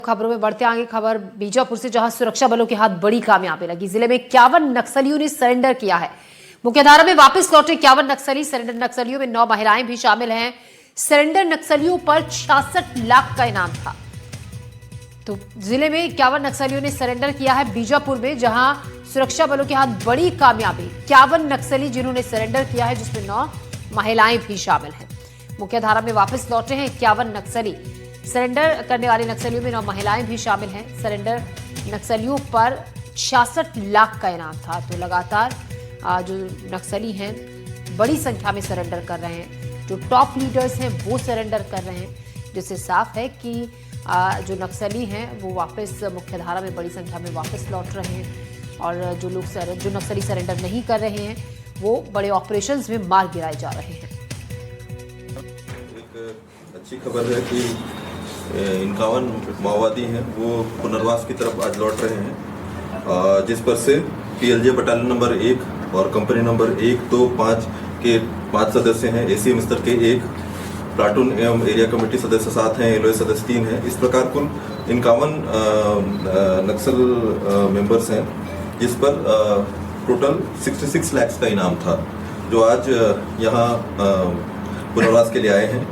खबरों में बढ़ते आगे खबर बीजापुर से, जहां सुरक्षा बलों के हाथ बड़ी कामयाबी लगी। जिले में 51 नक्सलियों ने सरेंडर किया है। मुख्यधारा में वापस लौटे 51 नक्सली। सरेंडर नक्सलियों में 9 महिलाएं भी शामिल हैं। सरेंडर नक्सलियों पर 66 लाख का इनाम था। तो जिले में 51 नक्सलियों ने सरेंडर किया है बीजापुर में, जहां सुरक्षा बलों के हाथ बड़ी कामयाबी। 51 नक्सली जिन्होंने सरेंडर किया है, जिसमें 9 महिलाएं भी शामिल हैं। मुख्यधारा में वापस लौटे हैं 51 नक्सली। सरेंडर करने वाले नक्सलियों में 9 महिलाएं भी शामिल हैं। सरेंडर नक्सलियों पर 66 लाख का इनाम था। तो लगातार जो नक्सली हैं बड़ी संख्या में सरेंडर कर रहे हैं। जो टॉप लीडर्स हैं वो सरेंडर कर रहे हैं, जिससे साफ है कि जो नक्सली हैं वो वापस मुख्यधारा में बड़ी संख्या में वापस लौट रहे हैं। और जो नक्सली सरेंडर नहीं कर रहे हैं वो बड़े ऑपरेशंस में मार गिराए जा रहे हैं। एक अच्छी खबर है कि 51 माओवादी हैं वो पुनर्वास की तरफ आज लौट रहे हैं, जिस पर से PLJ बटालियन नंबर 1 और कंपनी नंबर 1, 2, 5 के 5 सदस्य हैं। ACM स्तर के 1 प्लाटून एवं एरिया कमेटी सदस्य 7 हैं, LOA सदस्य 3 हैं। इस प्रकार कुल 51 नक्सल मेंबर्स हैं, जिस पर टोटल 66 लाख का इनाम था, जो आज यहाँ पुनर्वास के लिए आए हैं।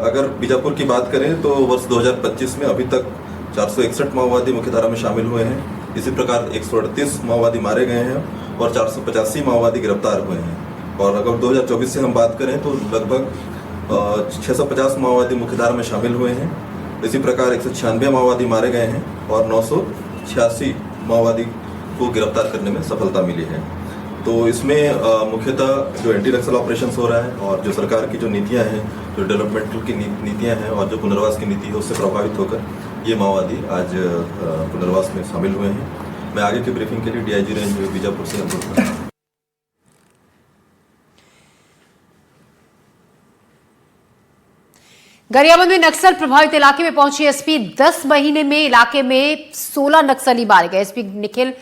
अगर बीजापुर की बात करें तो वर्ष 2025 में अभी तक 461 माओवादी मुख्यधारा में शामिल हुए हैं। इसी प्रकार 138 माओवादी मारे गए हैं और 485 माओवादी गिरफ्तार हुए हैं। और अगर 2024 से हम बात करें तो लगभग 650 माओवादी मुख्यधारा में शामिल हुए हैं। इसी प्रकार 196 माओवादी मारे गए हैं और 986 माओवादी को गिरफ्तार करने में सफलता मिली है। तो इसमें मुख्यतः जो एंटी नक्सल ऑपरेशंस हो रहा है और जो सरकार की जो नीतियां हैं, जो डेवलपमेंटल की नीतियां हैं और जो पुनर्वास की नीति है, उससे प्रभावित होकर ये माओवादी आज पुनर्वास में शामिल हुए हैं। मैं आगे की ब्रीफिंग के लिए DIG रेंज बीजापुर से अनुरोध करता हूं। गरियाबंद में नक्सल प्रभावित इलाके में पहुंची SP। 10 महीने में इलाके में 16 नक्सली मारे गए। SP निखिल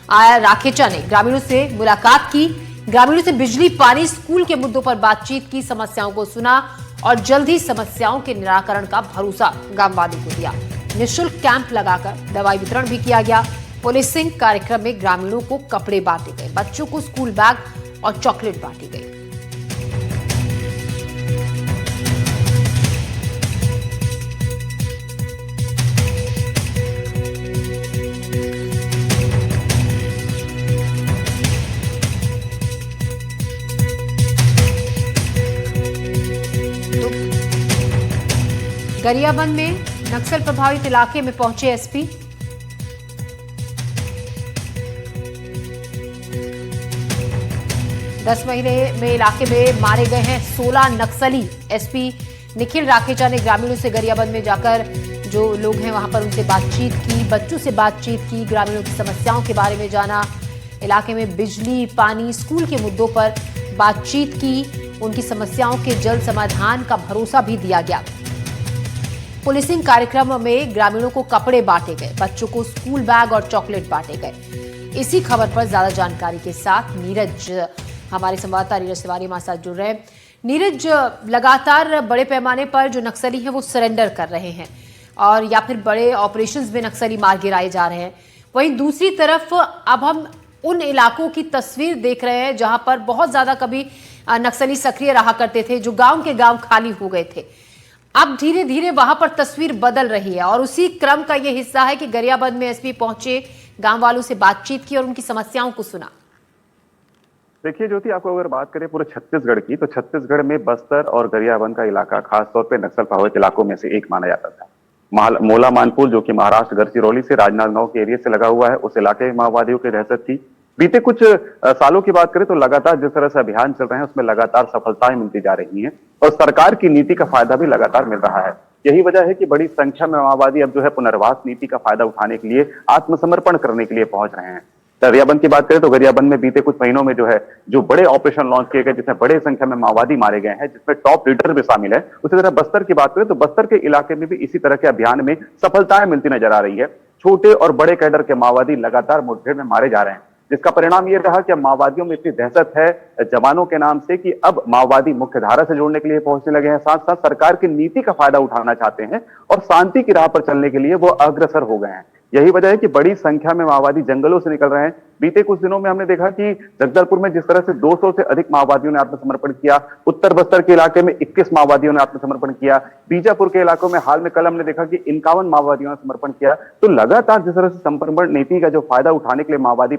राखेचा ने ग्रामीणों से मुलाकात की। ग्रामीणों से बिजली, पानी, स्कूल के मुद्दों पर बातचीत की, समस्याओं को सुना और जल्द ही समस्याओं के निराकरण का भरोसा गांववासियों को दिया। निःशुल्क कैंप लगाकर दवाई वितरण भी किया गया। पुलिसिंग कार्यक्रम में ग्रामीणों को कपड़े बांटे गए, बच्चों को स्कूल बैग और चॉकलेट बांटी गई। गरियाबंद में नक्सल प्रभावित इलाके में पहुंचे SP। दस महीने में इलाके में मारे गए हैं 16 नक्सली। SP निखिल राखेचा ने ग्रामीणों से गरियाबंद में जाकर जो लोग हैं वहां पर उनसे बातचीत की, बच्चों से बातचीत की, ग्रामीणों की समस्याओं के बारे में जाना, इलाके में बिजली, पानी, स्कूल के मुद्दों पर बातचीत की, उनकी समस्याओं के जल्द समाधान का भरोसा भी दिया गया। पुलिसिंग कार्यक्रम में ग्रामीणों को कपड़े बांटे गए, बच्चों को स्कूल बैग और चॉकलेट बांटे गए। इसी खबर पर ज्यादा जानकारी के साथ नीरज, हमारे संवाददाता नीरज तिवारी हमारे साथ जुड़ रहे हैं। नीरज, लगातार बड़े पैमाने पर जो नक्सली हैं वो सरेंडर कर रहे हैं और या फिर बड़े ऑपरेशंस में नक्सली मार गिराए जा रहे हैं। वहीं दूसरी तरफ अब हम उन इलाकों की तस्वीर देख रहे हैं जहां पर बहुत ज्यादा कभी नक्सली सक्रिय रहा करते थे, जो गांव के गांव खाली हो गए थे। अब धीरे धीरे वहां पर तस्वीर बदल रही है और उसी क्रम का यह हिस्सा है कि गरियाबंद में SP पहुंचे, गांव वालों से बातचीत की और उनकी समस्याओं को सुना। देखिए ज्योति, आपको अगर बात करें पूरे छत्तीसगढ़ की, तो छत्तीसगढ़ में बस्तर और गरियाबंद का इलाका खासतौर पे नक्सल प्रभावित इलाकों में से एक माना जाता था। मोला मानपुर, जो कि महाराष्ट्र गढ़चिरौली से राजनांदगांव के एरिया से लगा हुआ है, उस इलाके में माओवादियों की दहशत थी। बीते कुछ सालों की बात करें तो लगातार जिस तरह से अभियान चल रहे हैं उसमें लगातार सफलताएं मिलती जा रही हैं और सरकार की नीति का फायदा भी लगातार मिल रहा है। यही वजह है कि बड़ी संख्या में माओवादी अब जो है पुनर्वास नीति का फायदा उठाने के लिए, आत्मसमर्पण करने के लिए पहुंच रहे हैं। गरियाबंद की बात करें तो गरियाबंद में बीते कुछ महीनों में जो बड़े ऑपरेशन लॉन्च किए गए, जिसमें बड़े संख्या में माओवादी मारे गए हैं, जिसमें टॉप लीडर भी शामिल है। उसी तरह बस्तर की बात करें तो बस्तर के इलाके में भी इसी तरह के अभियान में सफलताएं मिलती नजर आ रही है। छोटे और बड़े कैडर के माओवादी लगातार मुठभेड़ में मारे जा रहे हैं। जिसका परिणाम ये रहा कि अब माओवादियों में इतनी दहशत है जवानों के नाम से कि अब माओवादी मुख्य धारा से जोड़ने के लिए पहुंचने लगे हैं, साथ साथ सरकार की नीति का फायदा उठाना चाहते हैं और शांति की राह पर चलने के लिए वो अग्रसर हो गए हैं। यही वजह है कि बड़ी संख्या में माओवादी जंगलों से निकल रहे हैं। बीते कुछ दिनों में हमने देखा कि जगदलपुर में जिस तरह से 200 से अधिक माओवादियों ने आत्मसमर्पण किया, उत्तर बस्तर के इलाके में 21 माओवादियों ने आत्मसमर्पण किया, बीजापुर के इलाकों में हाल में कल हमने देखा कि 51 माओवादियों ने समर्पण किया। तो लगातार जिस तरह से समर्पण नीति का जो फायदा उठाने के लिए माओवादी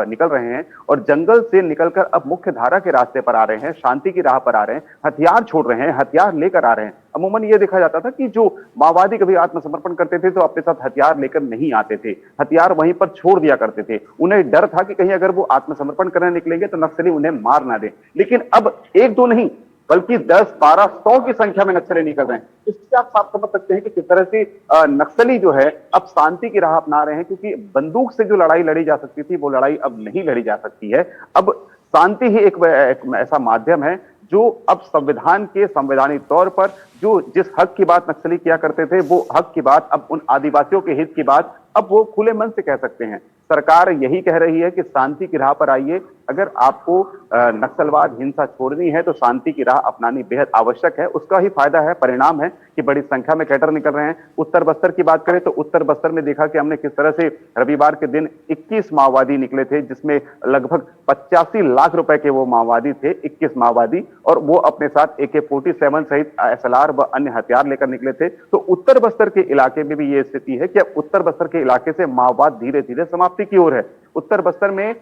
निकल रहे हैं और जंगल से निकलकर अब मुख्य धारा के रास्ते पर आ रहे हैं, शांति की राह पर आ रहे हैं, हथियार छोड़ रहे हैं, हथियार लेकर आ रहे हैं। अमूमन ये देखा जाता था कि जो माओवादी कभी आत्मसमर्पण करते थे तो अपने साथ हथियार लेकर नहीं आते थे, हथियार वहीं पर छोड़ दिया करते थे। उन्हें डर था कि कहीं अगर वो आत्मसमर्पण करने निकलेंगे तो नक्सली उन्हें मार ना दे। लेकिन अब एक दो नहीं बल्कि 10, 12, 100 की संख्या में नक्सली निकल रहे हैं। इससे आप साफ समझ सकते हैं कि किस तरह से नक्सली जो है अब शांति की राह अपना रहे हैं, क्योंकि बंदूक से जो लड़ाई लड़ी जा सकती थी वो लड़ाई अब नहीं लड़ी जा सकती है। अब शांति ही एक ऐसा माध्यम है जो अब संविधान के संवैधानिक तौर पर जो जिस हक की बात नक्सली किया करते थे वो हक की बात अब उन आदिवासियों के हित की बात अब वो खुले मन से कह सकते हैं। सरकार यही कह रही है कि शांति की राह पर आइए, अगर आपको नक्सलवाद हिंसा छोड़नी है तो शांति की राह अपनानी बेहद आवश्यक है। उसका ही फायदा है, परिणाम है कि बड़ी संख्या में कैडर निकल रहे हैं। उत्तर बस्तर की बात करें तो उत्तर बस्तर में देखा कि हमने किस तरह से रविवार के दिन 21 माओवादी निकले थे, जिसमें लगभग 85 लाख रुपए के वो माओवादी थे, 21 माओवादी, और वो अपने साथ AK-47 सहित SLR व अन्य हथियार लेकर निकले थे। तो उत्तर बस्तर के इलाके में भी ये स्थिति है कि अब उत्तर बस्तर के इलाके से माओवाद धीरे धीरे समाप्ति की ओर है। उत्तर बस्तर में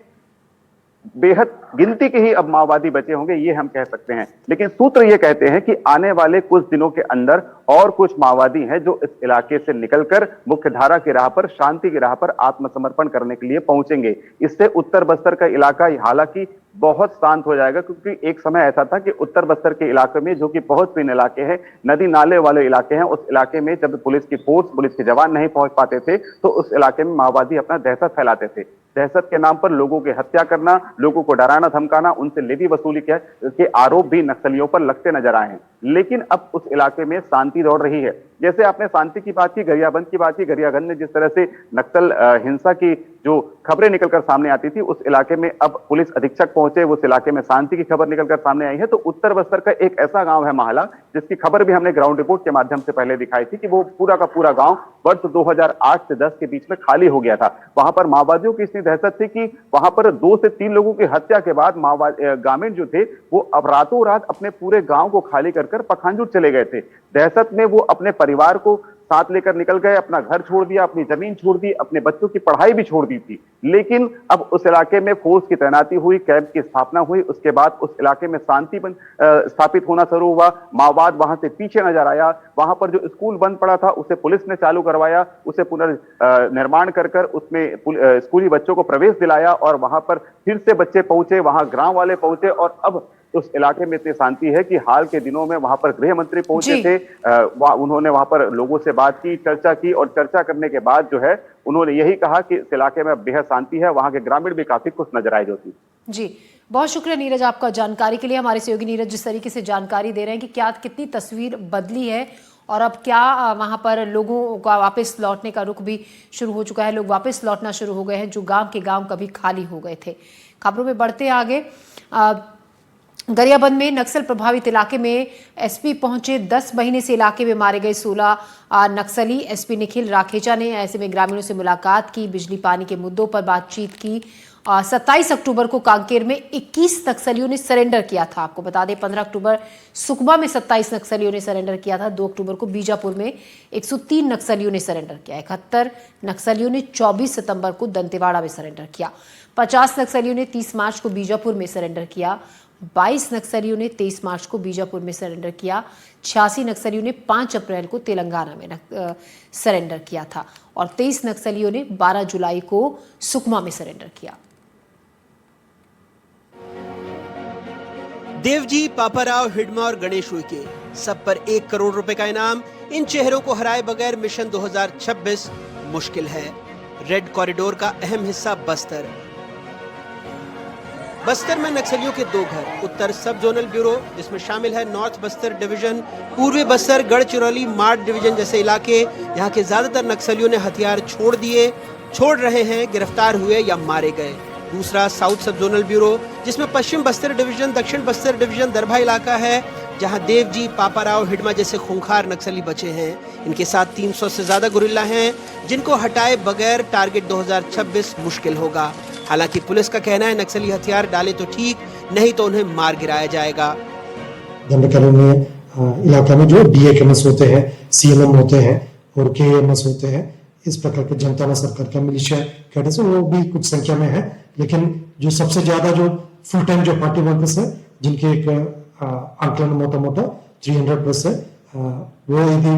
बेहद गिनती के ही अब माओवादी बचे होंगे, ये हम कह सकते हैं। लेकिन सूत्र ये कहते हैं कि आने वाले कुछ दिनों के अंदर और कुछ माओवादी हैं जो इस इलाके से निकलकर मुख्य धारा की राह पर, शांति की राह पर आत्मसमर्पण करने के लिए पहुंचेंगे। इससे उत्तर बस्तर का इलाका हालांकि बहुत शांत हो जाएगा, क्योंकि एक समय ऐसा था कि उत्तर बस्तर के इलाके में, जो कि बहुत तीन इलाके हैं, नदी नाले वाले इलाके हैं, उस इलाके में जब पुलिस की फोर्स, पुलिस के जवान नहीं पहुंच पाते थे तो उस इलाके में माओवादी अपना दहशत फैलाते थे। दहशत के नाम पर लोगों की हत्या करना, लोगों को डराना धमकाना, उनसे लेवी वसूली के आरोप भी नक्सलियों पर लगते नजर आए हैं। लेकिन अब उस इलाके में शांति दौड़ रही है। जैसे आपने शांति की बात की, गरियाबंद की बात की, गरियाबंद में जिस तरह से नक्सल हिंसा की जो खबरें निकलकर सामने आती थी, उस इलाके में अब पुलिस अधीक्षक पहुंचे, उस इलाके में शांति की खबर निकलकर सामने आई है। तो उत्तर बस्तर का एक ऐसा गांव है माहला, जिसकी खबर भी हमने ग्राउंड रिपोर्ट के माध्यम से पहले दिखाई थी कि वो पूरा का पूरा गांव वर्ष 2008 से 10 के बीच में खाली हो गया था। वहां पर माओवादियों की इतनी दहशत थी कि वहां पर 2 से 3 लोगों की हत्या के बाद ग्रामीण जो थे वो अब रातों रात अपने पूरे गांव को खाली कर पखांजूर चले गए थे। दहशत में वो अपने परिवार को साथ लेकर निकल गए, अपना घर छोड़ दिया, अपनी जमीन छोड़ दी, अपने बच्चों की पढ़ाई भी छोड़ दी थी। लेकिन अब उस इलाके में फोर्स की तैनाती हुई, कैंप की स्थापना हुई, उसके बाद उस इलाके में शांति स्थापित होना शुरू हुआ। माओवाद वहां से पीछे नजर आया। वहां पर जो स्कूल बंद पड़ा था उसे पुलिस ने चालू करवाया, उसे पुनर्निर्माण कर उसमें स्कूली बच्चों को प्रवेश दिलाया और वहां पर फिर से बच्चे पहुंचे, वहां गांव वाले पहुंचे और अब उस इलाके में इतनी शांति है कि हाल के दिनों में वहां पर गृह मंत्री पहुंचे थे। उन्होंने वहां पर लोगों से बात की, चर्चा की और चर्चा करने के बाद जो है उन्होंने यही कहा कि इस इलाके में बेहद शांति है। वहां के ग्रामीण भी काफी खुश नजर आए। ज्योति जी, बहुत शुक्रिया नीरज आपका जानकारी के लिए। हमारे सहयोगी नीरज जिस तरीके से जानकारी दे रहे हैं कि क्या कितनी तस्वीर बदली है और अब क्या वहां पर लोगों का वापस लौटने का रुख भी शुरू हो चुका है। लोग वापस लौटना शुरू हो गए हैं जो गांव के गांव कभी खाली हो गए थे। खबरों में बढ़ते आगे, गरियाबंद में नक्सल प्रभावित इलाके में एसपी पहुंचे। 10 महीने से इलाके में मारे गए 16 नक्सली। एसपी निखिल राखेचा ने ऐसे में ग्रामीणों से मुलाकात की, बिजली पानी के मुद्दों पर बातचीत की। 27 अक्टूबर को कांकेर में 21 नक्सलियों ने सरेंडर किया था। आपको बता दें 15 अक्टूबर सुकमा में 27 नक्सलियों ने सरेंडर किया था। 2 अक्टूबर को बीजापुर में 103 नक्सलियों ने सरेंडर किया। 71 नक्सलियों ने 24 सितंबर को दंतेवाड़ा में सरेंडर किया। 50 नक्सलियों ने 30 मार्च को बीजापुर में सरेंडर किया। 22 नक्सलियों ने 23 मार्च को बीजापुर में सरेंडर किया। 86 नक्सलियों ने 5 अप्रैल को तेलंगाना में सरेंडर किया था और 23 नक्सलियों ने 12 जुलाई को सुकमा में सरेंडर किया। देवजी, पापाराव, हिडमा और गणेश उइके, सब पर 1 करोड़ रुपए का इनाम। इन चेहरों को हराए बगैर मिशन 2026 मुश्किल है। रेड कॉरिडोर का अहम हिस्सा बस्तर। बस्तर में नक्सलियों के 2 घर, उत्तर सब जोनल ब्यूरो जिसमें शामिल है नॉर्थ बस्तर डिवीजन, पूर्वी बस्तर, गढ़चिरौली, मार्ड डिवीजन जैसे इलाके। यहाँ के ज्यादातर नक्सलियों ने हथियार छोड़ रहे हैं, गिरफ्तार हुए या मारे गए। दूसरा साउथ सब जोनल ब्यूरो, जिसमें पश्चिम बस्तर डिवीजन, दक्षिण बस्तर डिवीजन, दरभा इलाका है, जहां देवजी, पापाराव, हिडमा जैसे खूंखार नक्सली बचे हैं। इनके साथ 300 से ज्यादा गुरिल्ला हैं, जिनको हटाए बगैर टारगेट 2026 मुश्किल होगा। हालांकि पुलिस का कहना है नक्सली हथियार डाले तो ठीक, नहीं तो उन्हें मार गिराया जाएगा। दंडकारण में इलाका में जो DAKMS होते हैं, CLM होते हैं और KMS होते हैं, इस प्रकार के जनता सरकार का मिलिशिया कैडेट्स वो भी कुछ संख्या में है। लेकिन जो सबसे ज्यादा जो फुल टाइम जो पार्टी वर्कर्स है, जिनके एक आंकलन मोटा 300 प्लस है, वो यदि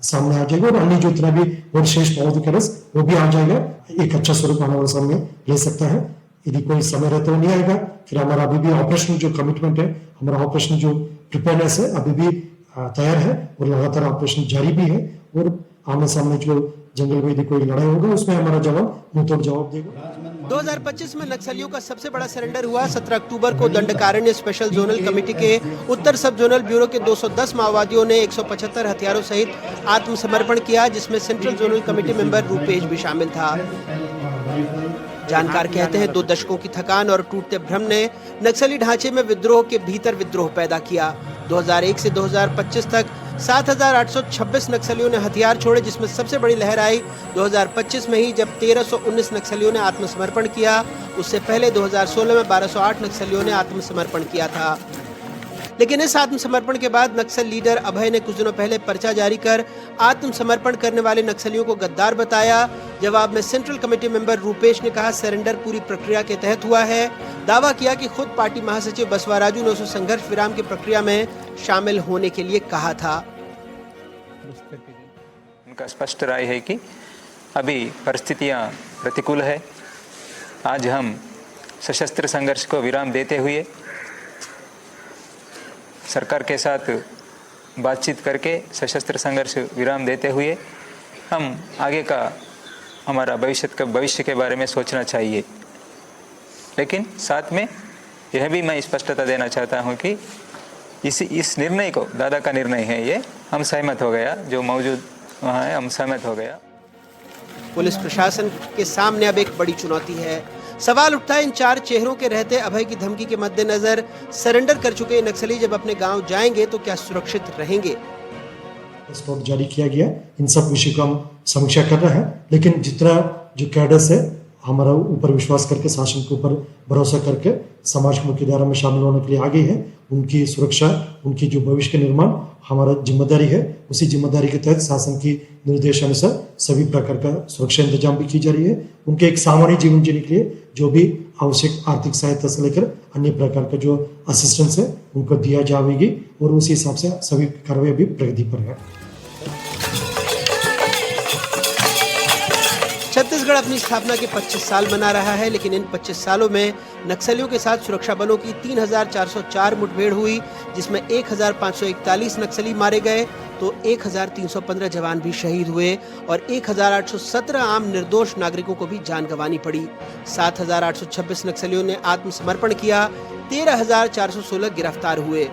सामने आ जाएगा और अन्य जो इतना भी और शेष माओवादी कैडेट्स वो भी आ जाएगा, एक अच्छा स्वरूप हमारे सामने ले सकता है। यदि कोई समय रहते हुए नहीं आएगा, फिर हमारा अभी भी ऑपरेशन जो कमिटमेंट है, हमारा ऑपरेशन जो प्रिपेयरनेस है अभी भी तैयार है और लगातार ऑपरेशन जारी भी है। और आमने सामने जो जंगल में यदि कोई लड़ाई होगा उसमें हमारा जवान मुंहतोड़ जवाब देगा। 2025 में नक्सलियों का सबसे बड़ा सरेंडर हुआ 17 अक्टूबर को दंडकारण्य स्पेशल जोनल कमेटी के उत्तर सब जोनल ब्यूरो के 210 माओवादियों ने 175 हथियारों सहित आत्मसमर्पण किया, जिसमें central zonal committee member Rupesh भी शामिल था। जानकार कहते हैं 2 दशकों की थकान और टूटते भ्रम ने नक्सली ढांचे में विद्रोह के भीतर विद्रोह पैदा किया। 2001 से 2025 तक 7,826 नक्सलियों ने हथियार छोड़े, जिसमें सबसे बड़ी लहर आई 2025 में ही, जब 1,319 नक्सलियों ने आत्मसमर्पण किया। उससे पहले 2016 में 1,208 नक्सलियों ने आत्मसमर्पण किया था। लेकिन इस आत्मसमर्पण के बाद नक्सल लीडर अभय ने कुछ दिनों पहले पर्चा जारी कर आत्मसमर्पण करने वाले नक्सलियों को गद्दार बताया। जवाब में सेंट्रल कमेटी मेंबर रूपेश ने कहा सरेंडर पूरी प्रक्रिया के तहत हुआ है। दावा किया कि खुद पार्टी महासचिव बसवाराजू ने उसे संघर्ष विराम की प्रक्रिया में शामिल होने के लिए कहा था। उनका स्पष्ट राय है कि अभी परिस्थितियां प्रतिकूल है। आज हम सशस्त्र संघर्ष को विराम देते हुए सरकार के साथ बातचीत करके सशस्त्र संघर्ष विराम देते हुए हम आगे का हमारा भविष्य के बारे में सोचना चाहिए। लेकिन साथ में यह भी मैं स्पष्टता देना चाहता हूं कि इस निर्णय को, दादा का निर्णय है ये, हम सहमत हो गया, जो मौजूद वहाँ है हम सहमत हो गया। पुलिस प्रशासन के सामने अब एक बड़ी चुनौती है। सवाल उठता है इन 4 चेहरों के रहते अभय की धमकी के मद्देनजर सरेंडर कर चुके नक्सली जब अपने गांव जाएंगे तो क्या सुरक्षित रहेंगे? स्पॉट जारी किया गया, इन सब विषय को हम समीक्षा कर रहे हैं। लेकिन जितना जो कैडर्स है हमारा ऊपर विश्वास करके, शासन के ऊपर भरोसा करके समाज की मुख्यधारा में शामिल होने के लिए आगे है, उनकी सुरक्षा, उनकी जो भविष्य के निर्माण हमारा जिम्मेदारी है। उसी जिम्मेदारी के तहत शासन की निर्देशानुसार सभी प्रकार का सुरक्षा इंतजाम भी की जा रही है। उनके एक सामान्य जीवन जीने के लिए जो भी आवश्यक आर्थिक सहायता से लेकर अन्य प्रकार का जो असिस्टेंस है उनको दिया जाएगी और उसी हिसाब से सभी कार्रवाई भी प्रगति पर है। छत्तीसगढ़ अपनी स्थापना के 25 साल मना रहा है, लेकिन इन 25 सालों में नक्सलियों के साथ सुरक्षा बलों की 3,404 मुठभेड़ हुई, जिसमें 1,541 नक्सली मारे गए तो 1,315 जवान भी शहीद हुए और 1,817 आम निर्दोष नागरिकों को भी जान गंवानी पड़ी। 7,826 नक्सलियों ने आत्मसमर्पण किया, 13,416 गिरफ्तार हुए।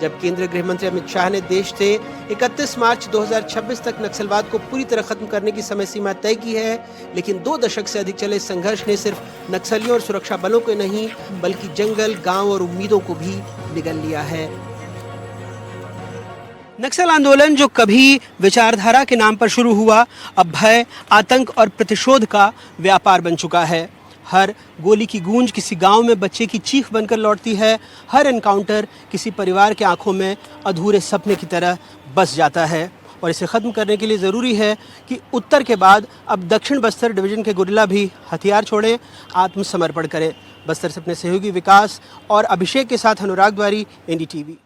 जब केंद्रीय गृह मंत्री अमित शाह ने देश से 31 मार्च 2026 तक नक्सलवाद को पूरी तरह खत्म करने की समय सीमा तय की है, लेकिन 2 दशक से अधिक चले संघर्ष ने सिर्फ नक्सलियों और सुरक्षा बलों को नहीं बल्कि जंगल, गांव और उम्मीदों को भी निगल लिया है। नक्सल आंदोलन जो कभी विचारधारा के नाम पर शुरू हुआ, अब भय, आतंक और प्रतिशोध का व्यापार बन चुका है। हर गोली की गूंज किसी गांव में बच्चे की चीख बनकर लौटती है। हर एनकाउंटर किसी परिवार के आंखों में अधूरे सपने की तरह बस जाता है। और इसे ख़त्म करने के लिए ज़रूरी है कि उत्तर के बाद अब दक्षिण बस्तर डिवीज़न के गुरिल्ला भी हथियार छोड़ें, आत्मसमर्पण करें। बस्तर से अपने सहयोगी विकास और अभिषेक के साथ अनुराग द्वारी, NDTV।